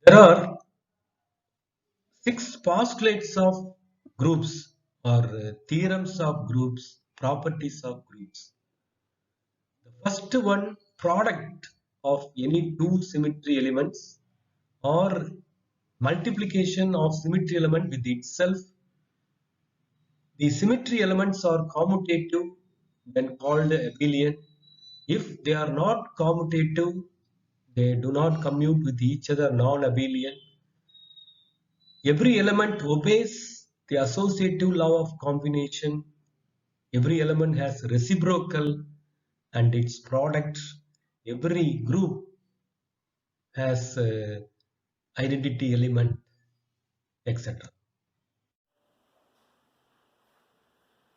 There are six postulates of groups or theorems of groups, properties of groups. The first one, product of any two symmetry elements or multiplication of symmetry element with itself. The symmetry elements are commutative when called abelian. If they are not commutative, they do not commute with each other, non-abelian. Every element obeys the associative law of combination. Every element has reciprocal and its product. Every group has identity element, etc.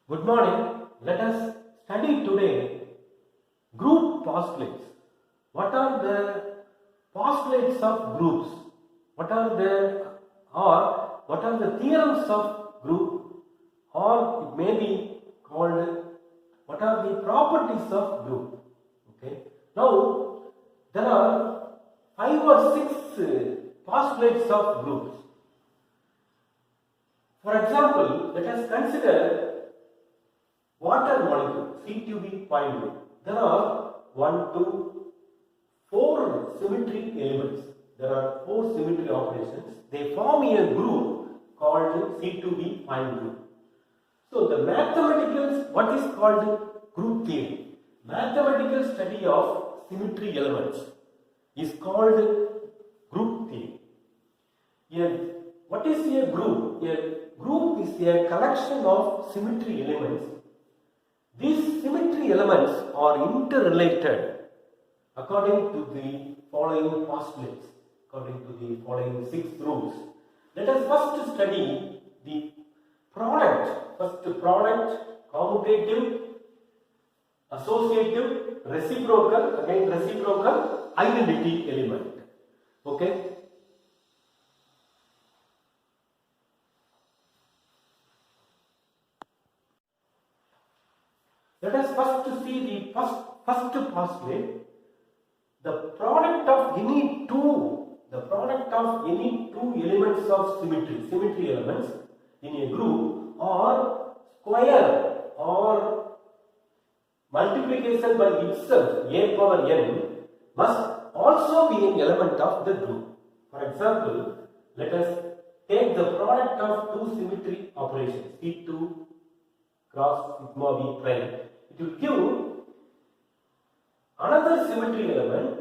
Good morning. Let us study today group postulates. What are the postulates of groups? What are the what are the theorems of group, or it may be called what are the properties of group? Okay. Now there are 5 or 6 postulates of groups. For example, let us consider water molecule C2B0. There are 1, 2, 4 symmetry elements. There are 4 symmetry operations. They form a group called C2B5 group. So the mathematical, what is called group theory? Mathematical study of symmetry elements is called group theory. What is a group? A group is a collection of symmetry elements. These symmetry elements are interrelated according to the following postulates, according to the following 6 rules. Let us first study the product. First, product, commutative, associative, reciprocal, again reciprocal, identity element. Okay. Let us first see the first postulate. The product of any two elements of symmetry elements in a group, or square or multiplication by itself, a power n, must also be an element of the group. For example, let us take the product of two symmetry operations, C2 cross sigma b prime. It will give another symmetry element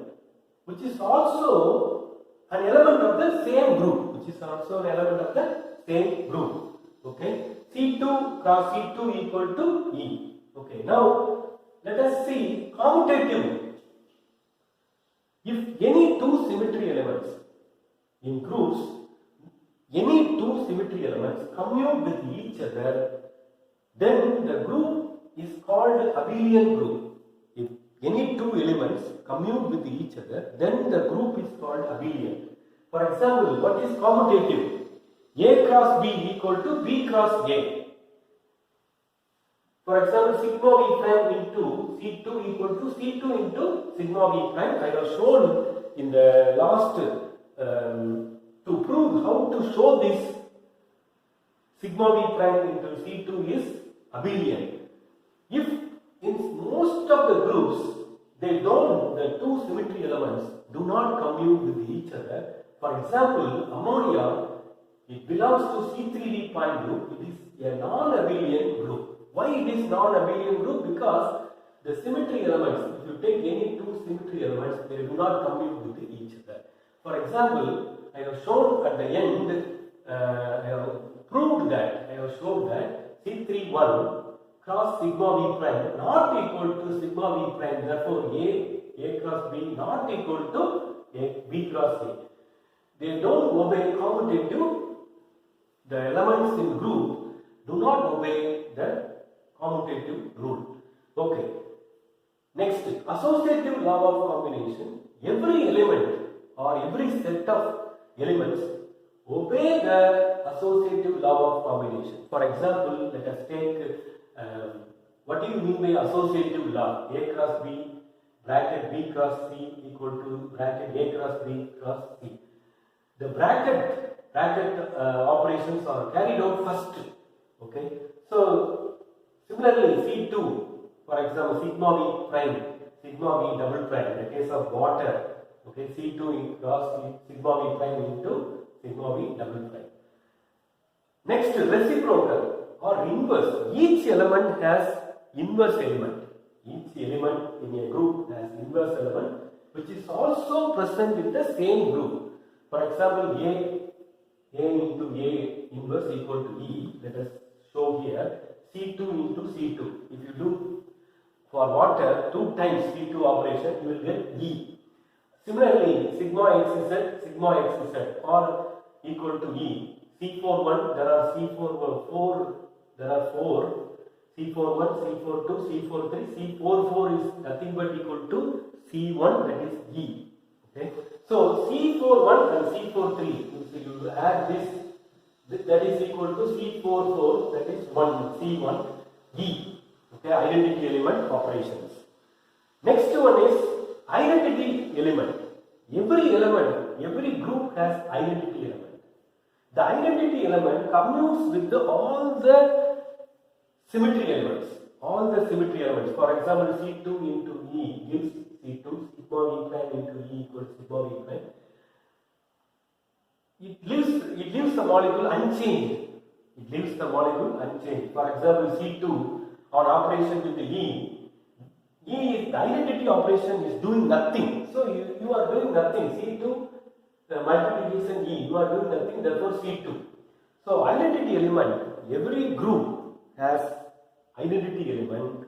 which is also an element of the same group, Okay, C2 cross C2 equal to E. Okay, now let us see commutative. If any two symmetry elements in groups, any two symmetry elements commute with each other, then the group is called abelian group. If any two elements commute with each other, then the group is called abelian. For example, what is commutative? A cross B equal to B cross A. For example, sigma B prime into C2 equal to C2 into sigma B prime. I have shown in the last to prove how to show this sigma B prime into C2 is abelian. If in most of the groups the two symmetry elements do not commute with each other. For example, ammonia, it belongs to C3D point group. It is a non-abelian group. Why it is non-abelian group? Because the symmetry elements, if you take any two symmetry elements, they do not commute with each other. For example, I have shown at the end, I have proved that, I have shown that C31 cross sigma B prime not equal to sigma B prime, therefore A cross B not equal to B cross A. They don't obey commutative. The elements in group do not obey the commutative rule. Okay. Next, associative law of combination. Every element or every set of elements obey the associative law of combination. For example, let us take what do you mean by associative law? A cross B bracket B cross C equal to bracket A cross B cross C. the bracket operations are carried out first. Okay, so similarly C2, for example, sigma v prime, sigma v double prime. In the case of water, okay, C2 cross sigma v prime into sigma v double prime. Next, reciprocal or inverse. Each element has inverse element. Each element in a group has inverse element which is also present in the same group. For example, A into A inverse equal to E. Let us show here C2 into C2. If you do for water 2 times C2 operation, you will get E. Similarly, sigma xz are equal to E. C41, there are C4, there are 4. C41, C42, C43, C44 is nothing but equal to C1, that is E. Okay. So C41 and C43, if you add this, that is equal to C44, that is 1, C1, E. Okay, identity element operations. Next one is identity element. Every group has identity element. The identity element commutes with all the symmetry elements. All the symmetry elements. For example, C2 into E gives C2, sigma V prime into E equals sigma V prime. It leaves the molecule unchanged. For example, C2 on operation with the the identity operation is doing nothing. So you are doing nothing. C2 the multiplication E, you are doing nothing, therefore C2. So identity element, every group has identity element.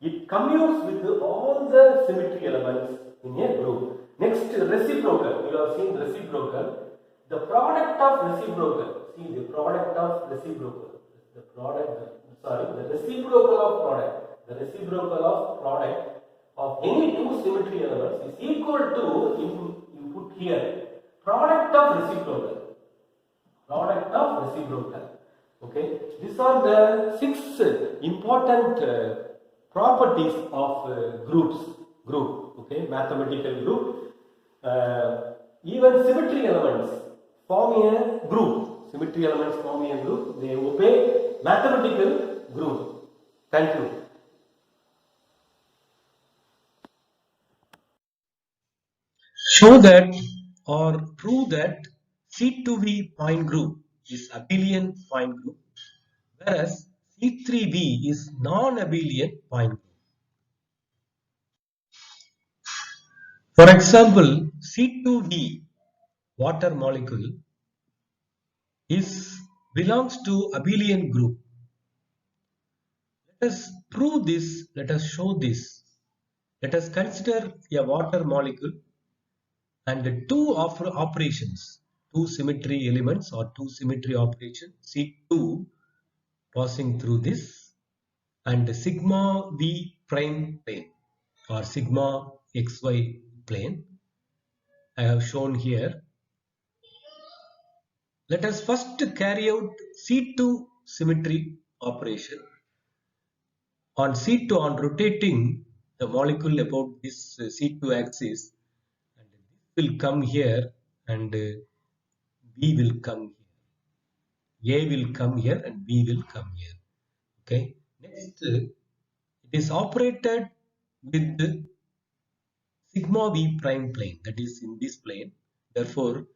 It commutes with all the symmetry elements in a group. Next, reciprocal. You have seen reciprocal. The product of reciprocal. See the product of reciprocal. The reciprocal of product. The reciprocal of product of any two symmetry elements is equal to, you put here, product of reciprocal. Okay, these are the 6 important properties of group. Okay, mathematical group. Even symmetry elements form a group. They obey mathematical group. Thank you. Show that or prove that C2V point group is abelian point group, whereas C3V is non-abelian point group. For example, C2V water molecule belongs to abelian group. Let us prove this. Let us show this. Let us consider a water molecule and two operations, two symmetry elements or two symmetry operations, C2 passing through this and sigma V prime plane or sigma XY plane. I have shown here. Let us first carry out C2 symmetry operation. On C2, on rotating the molecule about this C2 axis, and this will come here and B will come here. A will come here and B will come here. Okay. Next, it is operated with the sigma V prime plane, that is in this plane. Therefore,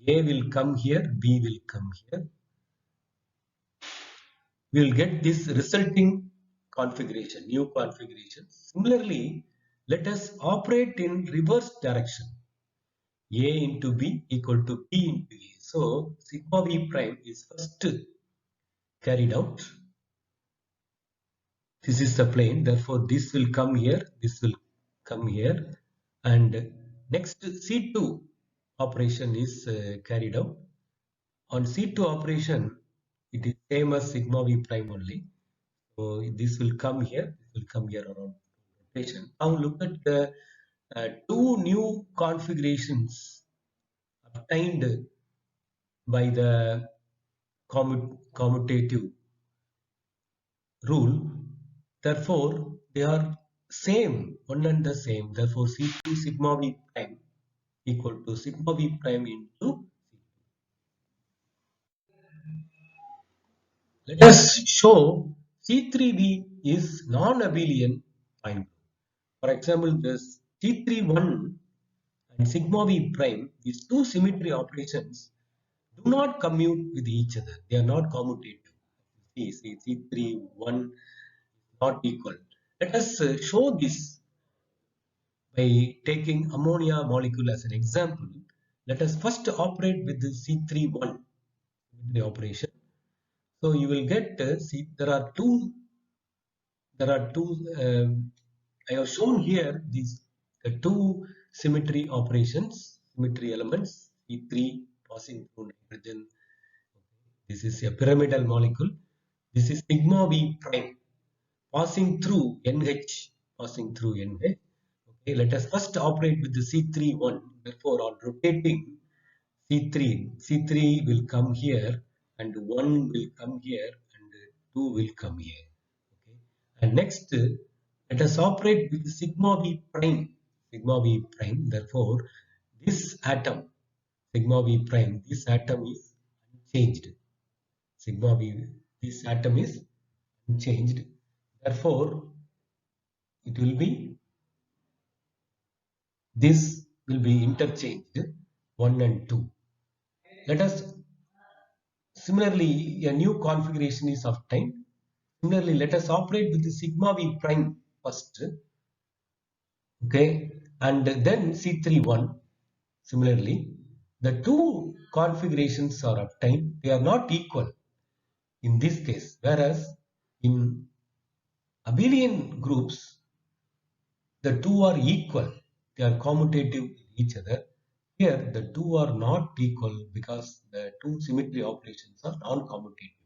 A will come here, B will come here. We will get this resulting configuration, new configuration. Similarly, let us operate in reverse direction. A into B equal to B into A. So, sigma V prime is first carried out. This is the plane. Therefore, this will come here. This will come here. And next C2 operation is carried out. On C2 operation, it is same as sigma V prime only. So this will come here. This will come here around rotation. Now look at the two new configurations obtained by the commutative rule. Therefore, they are same, one and the same. Therefore, C2 sigma V prime equal to sigma V prime into Let us show C3b is non-abelian prime. For example, this C31 and sigma v prime, these two symmetry operations do not commute with each other. They are not commutative. See, C31 not equal. Let us show this by taking ammonia molecule as an example. Let us first operate with the C31 the operation. So you will get see there are two I have shown here these the two symmetry operations, symmetry elements C3 passing through nitrogen. This is a pyramidal molecule. This is sigma v prime passing through NH, passing through NH. Okay, let us first operate with the C31. Therefore, on rotating C3 will come here and 1 will come here and 2 will come here. Okay. And next, let us operate with sigma v prime. Sigma v prime. Therefore, this atom, sigma v prime, this atom is unchanged. Sigma v, this atom is unchanged. Therefore, it will be, this will be interchanged 1 and 2. Let us, similarly, a new configuration is obtained. Similarly, let us operate with the sigma v prime first, okay, and then C31. Similarly, the two configurations are obtained. They are not equal in this case, whereas in abelian groups, the two are equal. They are commutative with each other. Here, the two are not equal because the two symmetry operations are non-commutative.